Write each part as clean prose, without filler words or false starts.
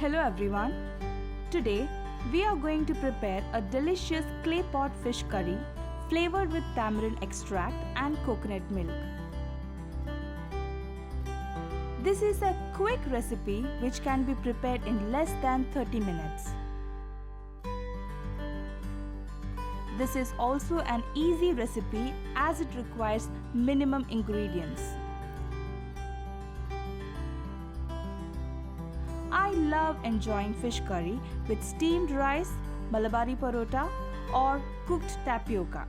Hello everyone. Today we are going to prepare a delicious clay pot fish curry flavored with tamarind extract and coconut milk. This is a quick recipe which can be prepared in less than 30 minutes. This is also an easy recipe as it requires minimum ingredients. I love enjoying fish curry with steamed rice, Malabari parotha or cooked tapioca.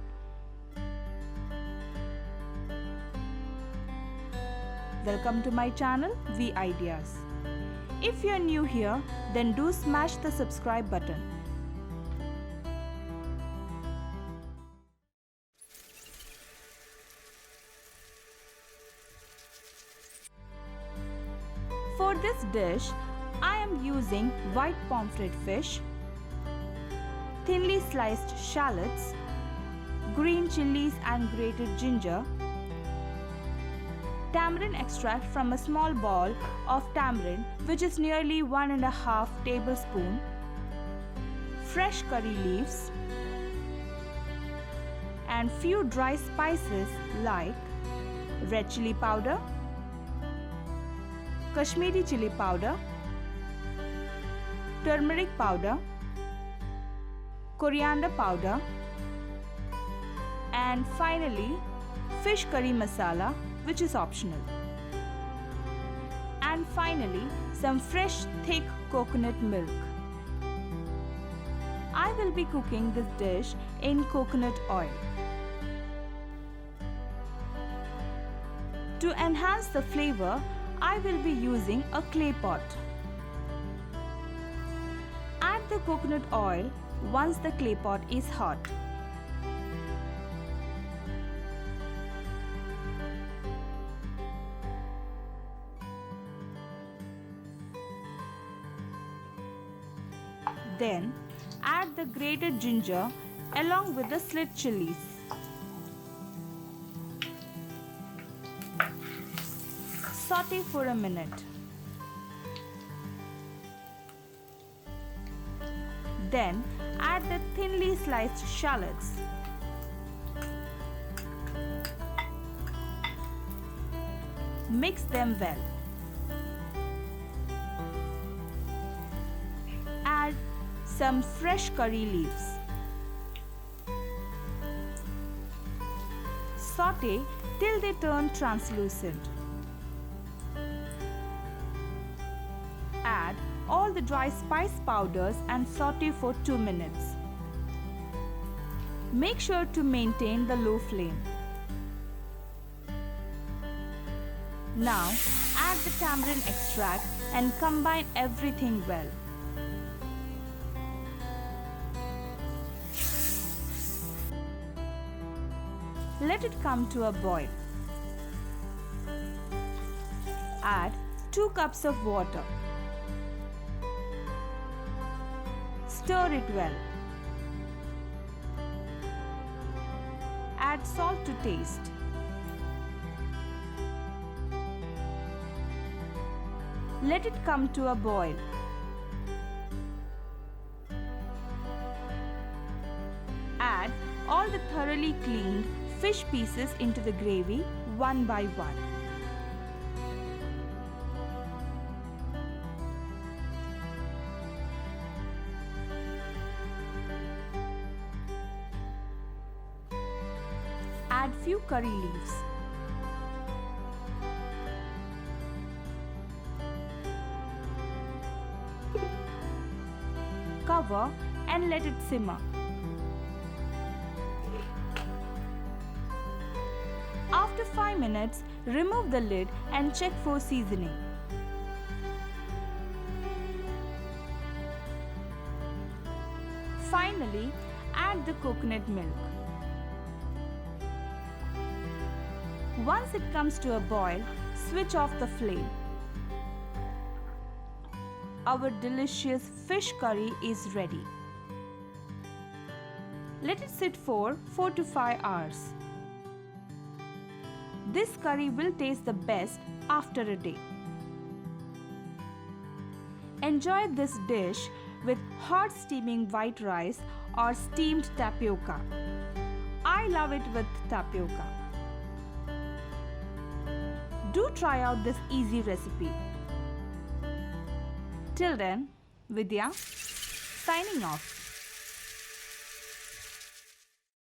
Welcome to my channel V Ideas. If you are new here, then do smash the subscribe button. For this dish, I am using white pomfret fish, thinly sliced shallots, green chilies and grated ginger, tamarind extract from a small ball of tamarind which is nearly 1.5 tablespoons, fresh curry leaves, and few dry spices like red chili powder, Kashmiri chili powder, turmeric powder, coriander powder, and finally fish curry masala, which is optional. And finally some fresh thick coconut milk. I will be cooking this dish in coconut oil. To enhance the flavor, I will be using a clay pot. Add the coconut oil once the clay pot is hot. Then add the grated ginger along with the slit chilies. Saute for a minute. Then add the thinly sliced shallots. Mix them well. Add some fresh curry leaves. Saute till they turn translucent. Add all the dry spice powders and saute for 2 minutes. Make sure to maintain the low flame. Now add the tamarind extract and combine everything well. Let it come to a boil. Add 2 cups of water. Stir it well. Add salt to taste. Let it come to a boil. Add all the thoroughly cleaned fish pieces into the gravy one by one. Add few curry leaves. Cover and let it simmer. After 5 minutes, remove the lid and check for seasoning. Finally, add the coconut milk. Once it comes to a boil, switch off the flame. Our delicious fish curry is ready. Let it sit for 4 to 5 hours. This curry will taste the best after a day. Enjoy this dish with hot steaming white rice or steamed tapioca. I love it with tapioca. Do try out this easy recipe. Till then, Vidya signing off.